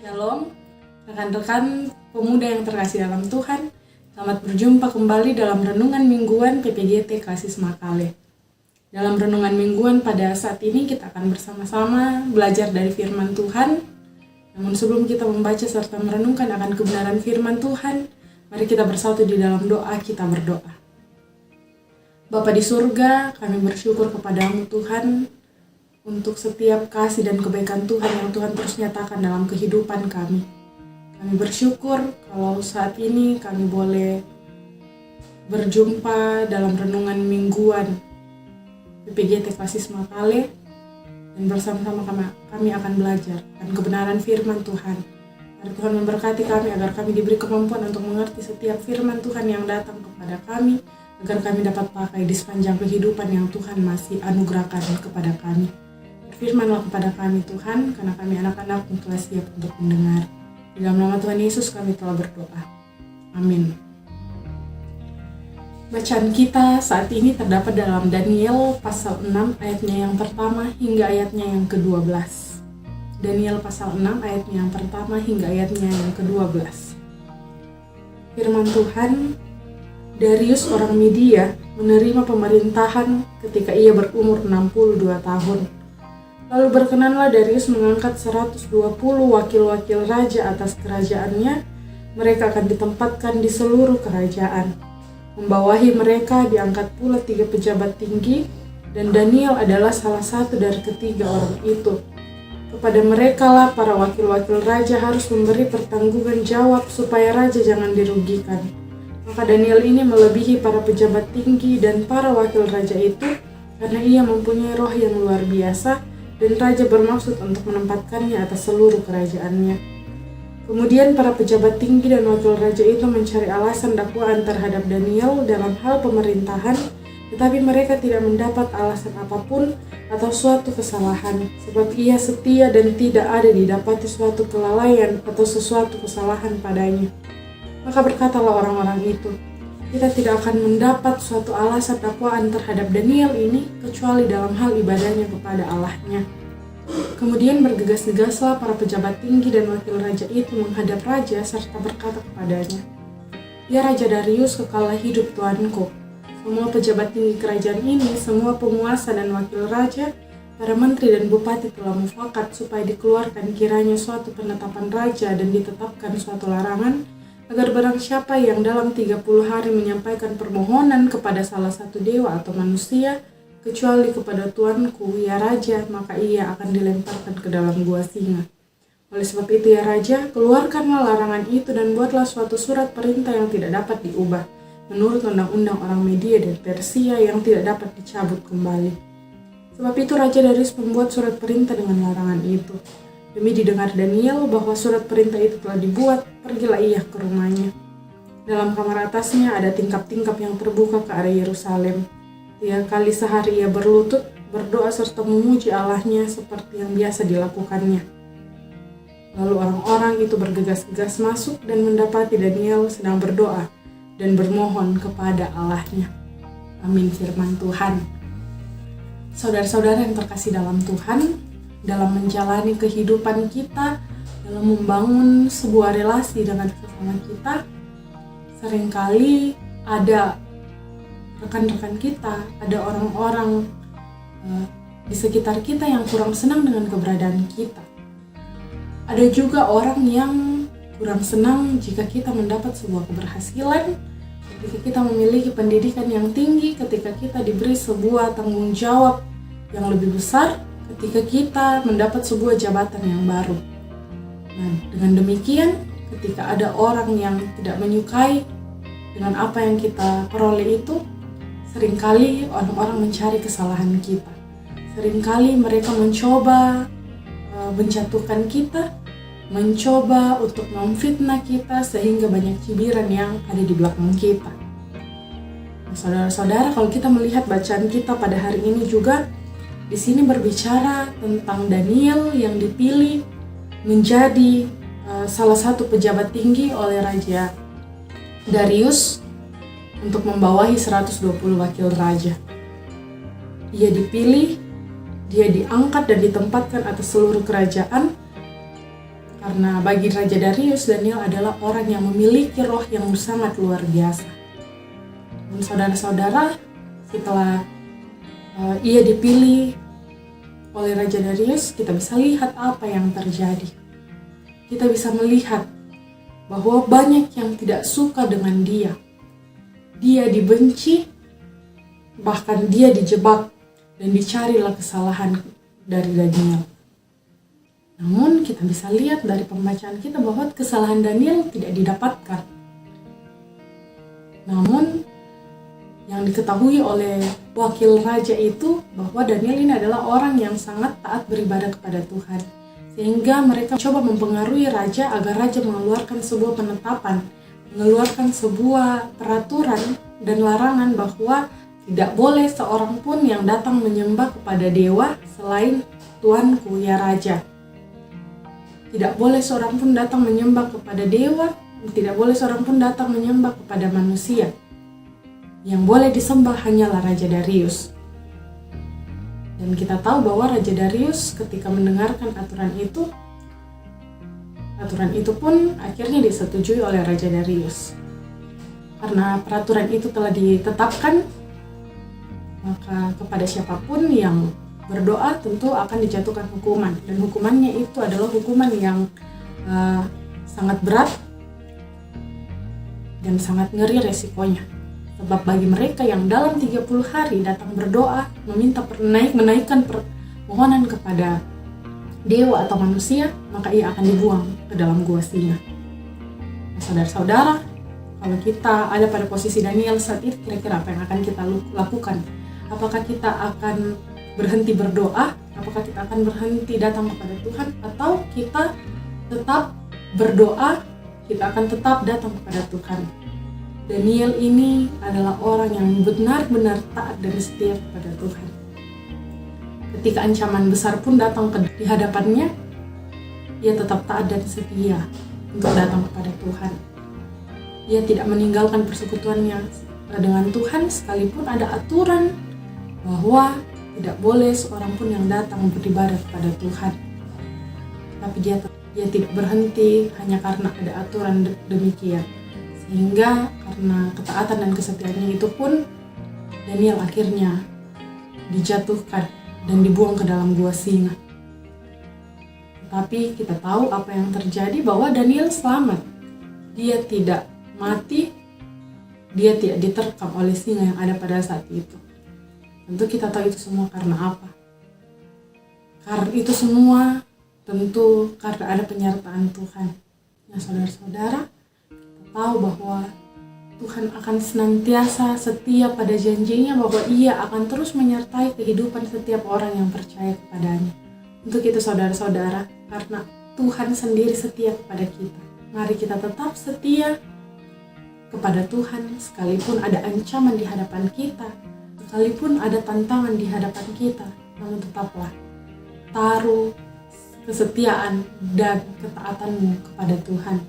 Shalom, rekan-rekan pemuda yang terkasih dalam Tuhan. Selamat berjumpa kembali dalam Renungan Mingguan PPGT Klasis Makale. Dalam Renungan Mingguan pada saat ini kita akan bersama-sama belajar dari firman Tuhan. Namun sebelum kita membaca serta merenungkan akan kebenaran firman Tuhan, mari kita bersatu di dalam doa. Kita berdoa. Bapa di surga, kami bersyukur kepadamu Tuhan, untuk setiap kasih dan kebaikan Tuhan yang Tuhan terus nyatakan dalam kehidupan kami. Kami bersyukur kalau saat ini kami boleh berjumpa dalam renungan mingguan PPGT Klasis Makale, dan bersama-sama kami akan belajar dan kebenaran firman Tuhan. Mari Tuhan memberkati kami agar kami diberi kemampuan untuk mengerti setiap firman Tuhan yang datang kepada kami, agar kami dapat pakai di sepanjang kehidupan yang Tuhan masih anugerahkan kepada kami. Firmanlah kepada kami Tuhan, karena kami anak-anak yang telah siap untuk mendengar. Di dalam nama Tuhan Yesus kami telah berdoa. Amin. Bacaan kita saat ini terdapat dalam Daniel pasal 6 ayatnya yang pertama hingga ayatnya yang ke-12. Daniel pasal 6 ayatnya yang pertama hingga ayatnya yang ke-12. Firman Tuhan, Darius orang Media menerima pemerintahan ketika ia berumur 62 tahun. Lalu berkenanlah Darius mengangkat 120 wakil-wakil raja atas kerajaannya. Mereka akan ditempatkan di seluruh kerajaan. Membawahi mereka diangkat pula 3 pejabat tinggi, dan Daniel adalah salah satu dari ketiga orang itu. Kepada mereka lah para wakil-wakil raja harus memberi pertanggungan jawab supaya raja jangan dirugikan. Maka Daniel ini melebihi para pejabat tinggi dan para wakil raja itu, karena ia mempunyai roh yang luar biasa, dan raja bermaksud untuk menempatkannya atas seluruh kerajaannya. Kemudian para pejabat tinggi dan wakil raja itu mencari alasan dakwaan terhadap Daniel dalam hal pemerintahan, tetapi mereka tidak mendapat alasan apapun atau suatu kesalahan, sebab ia setia dan tidak ada didapati suatu kelalaian atau sesuatu kesalahan padanya. Maka berkatalah orang-orang itu, kita tidak akan mendapat suatu alasan dakwaan terhadap Daniel ini kecuali dalam hal ibadahnya kepada Allahnya. Kemudian bergegas-gegaslah para pejabat tinggi dan wakil raja itu menghadap raja serta berkata kepadanya, "Ya Raja Darius, kekalah hidup Tuanku. Semua pejabat tinggi kerajaan ini, semua penguasa dan wakil raja, para menteri dan bupati telah mufakat supaya dikeluarkan kiranya suatu penetapan raja dan ditetapkan suatu larangan, agar barang siapa yang dalam 30 hari menyampaikan permohonan kepada salah satu dewa atau manusia, kecuali kepada Tuanku, ya Raja, maka ia akan dilemparkan ke dalam gua singa. Oleh sebab itu ya Raja, keluarkanlah larangan itu dan buatlah suatu surat perintah yang tidak dapat diubah, menurut undang-undang orang Media dan Persia yang tidak dapat dicabut kembali." Sebab itu Raja Darius membuat surat perintah dengan larangan itu. Demi didengar Daniel bahwa surat perintah itu telah dibuat, pergilah ia ke rumahnya. Dalam kamar atasnya ada tingkap-tingkap yang terbuka ke arah Yerusalem. 3 kali sehari ia berlutut, berdoa serta memuji Allahnya seperti yang biasa dilakukannya. Lalu orang-orang itu bergegas-gegas masuk dan mendapati Daniel sedang berdoa dan bermohon kepada Allahnya. Amin. Firman Tuhan. Saudara-saudara yang terkasih dalam Tuhan, dalam menjalani kehidupan kita, dalam membangun sebuah relasi dengan sesama kita, seringkali ada rekan-rekan kita, ada orang-orang di sekitar kita yang kurang senang dengan keberadaan kita. Ada juga orang yang kurang senang jika kita mendapat sebuah keberhasilan, ketika kita memiliki pendidikan yang tinggi, ketika kita diberi sebuah tanggung jawab yang lebih besar, ketika kita mendapat sebuah jabatan yang baru. Nah, dengan demikian, ketika ada orang yang tidak menyukai dengan apa yang kita peroleh itu, seringkali orang-orang mencari kesalahan kita. Seringkali mereka mencoba menjatuhkan kita, mencoba untuk memfitnah kita sehingga banyak cibiran yang ada di belakang kita. Nah, saudara-saudara, kalau kita melihat bacaan kita pada hari ini juga, di sini berbicara tentang Daniel yang dipilih menjadi salah satu pejabat tinggi oleh Raja Darius untuk membawahi 120 wakil raja. Ia dipilih, dia diangkat dan ditempatkan atas seluruh kerajaan Karena bagi Raja Darius, Daniel adalah orang yang memiliki roh yang sangat luar biasa. Dan saudara-saudara, setelah ia dipilih oleh Raja Darius, kita bisa lihat apa yang terjadi. Kita bisa melihat bahwa banyak yang tidak suka dengan dia. Dia dibenci, bahkan dia dijebak, dan dicarilah kesalahan dari Daniel. Namun kita bisa lihat dari pembacaan kita bahwa kesalahan Daniel tidak didapatkan. Namun yang diketahui oleh wakil raja itu bahwa Daniel ini adalah orang yang sangat taat beribadah kepada Tuhan. Sehingga mereka coba mempengaruhi raja agar raja mengeluarkan sebuah penetapan, mengeluarkan sebuah peraturan dan larangan bahwa tidak boleh seorang pun yang datang menyembah kepada dewa selain Tuanku ya raja. Tidak boleh seorang pun datang menyembah kepada dewa, tidak boleh seorang pun datang menyembah kepada manusia. Yang boleh disembah hanyalah Raja Darius. Dan kita tahu bahwa Raja Darius ketika mendengarkan aturan itu pun akhirnya disetujui oleh Raja Darius. Karena peraturan itu telah ditetapkan, maka kepada siapapun yang berdoa tentu akan dijatuhkan hukuman, dan hukumannya itu adalah hukuman yang sangat berat dan sangat ngeri resikonya. Sebab bagi mereka yang dalam 30 hari datang berdoa meminta menaikkan permohonan kepada dewa atau manusia, maka ia akan dibuang ke dalam gua singa. Nah, saudara-saudara, kalau kita ada pada posisi Daniel saat itu, kira-kira apa yang akan kita lakukan? Apakah kita akan berhenti berdoa? Apakah kita akan berhenti datang kepada Tuhan? Atau kita tetap berdoa, kita akan tetap datang kepada Tuhan? Daniel ini adalah orang yang benar-benar taat dan setia kepada Tuhan. Ketika ancaman besar pun datang di hadapannya, ia tetap taat dan setia untuk datang kepada Tuhan. Ia tidak meninggalkan persekutuannya dengan Tuhan sekalipun ada aturan bahwa tidak boleh seorang pun yang datang beribadah kepada Tuhan. Tapi dia tidak berhenti hanya karena ada aturan demikian. Sehingga karena ketaatan dan kesetiaannya itu pun, Daniel akhirnya dijatuhkan dan dibuang ke dalam gua singa. Tetapi kita tahu apa yang terjadi, bahwa Daniel selamat. Dia tidak mati, dia tidak diterkam oleh singa yang ada pada saat itu. Tentu kita tahu itu semua karena apa? Karena itu semua tentu karena ada penyertaan Tuhan. Nah, saudara-saudara, kita tahu bahwa Tuhan akan senantiasa setia pada janjinya bahwa Ia akan terus menyertai kehidupan setiap orang yang percaya kepadanya. Untuk itu saudara-saudara, karena Tuhan sendiri setia kepada kita, mari kita tetap setia kepada Tuhan sekalipun ada ancaman di hadapan kita, sekalipun ada tantangan di hadapan kita, namun tetaplah taruh kesetiaan dan ketaatanmu kepada Tuhan.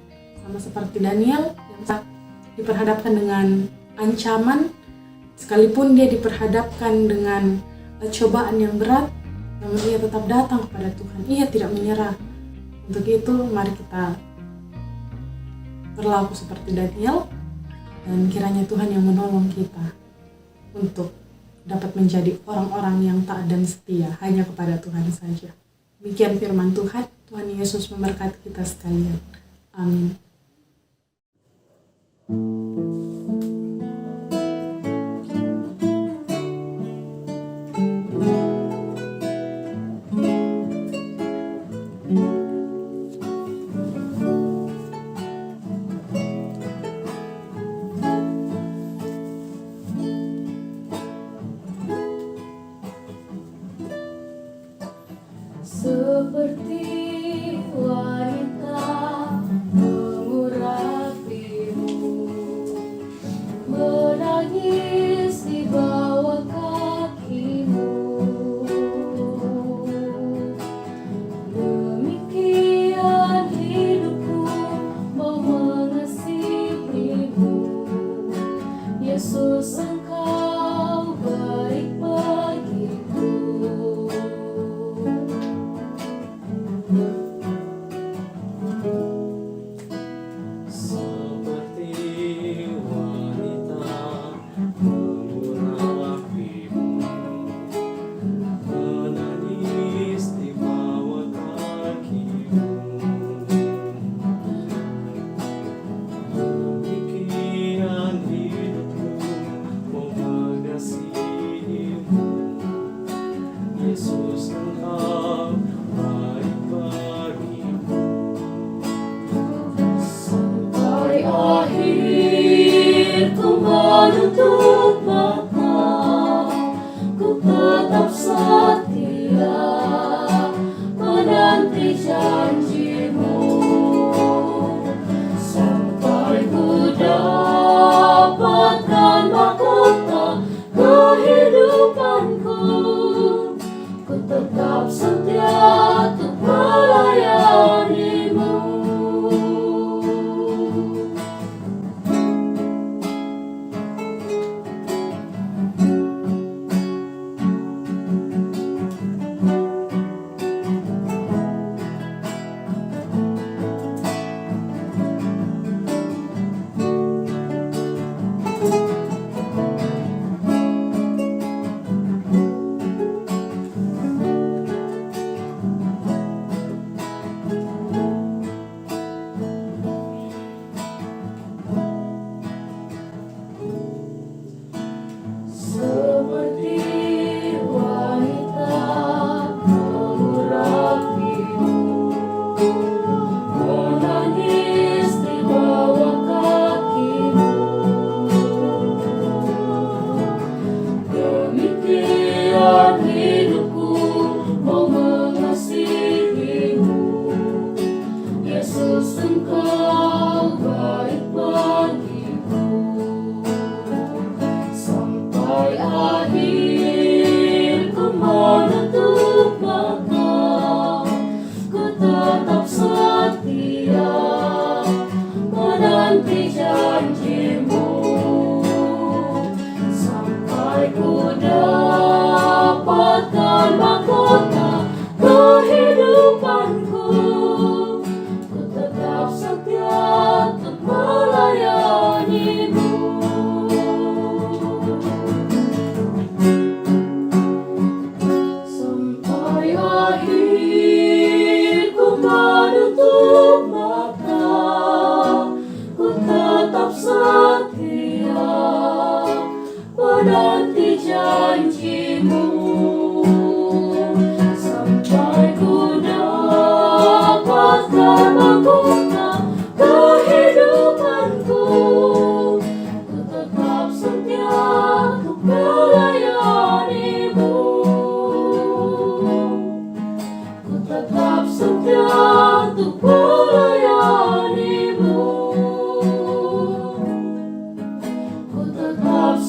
Sama seperti Daniel yang diperhadapkan dengan ancaman, sekalipun dia diperhadapkan dengan cobaan yang berat, namun ia tetap datang kepada Tuhan. Ia tidak menyerah. Untuk itu mari kita berlaku seperti Daniel, dan kiranya Tuhan yang menolong kita untuk dapat menjadi orang-orang yang taat dan setia hanya kepada Tuhan saja. Demikian firman Tuhan. Tuhan Yesus memberkati kita sekalian. Amin. Seperti wanita mengurapimu, menangis di bawah kakimu. Demikian hidupku mau mengasihimu, Yesus, Engkau baik bagiku.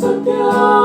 setia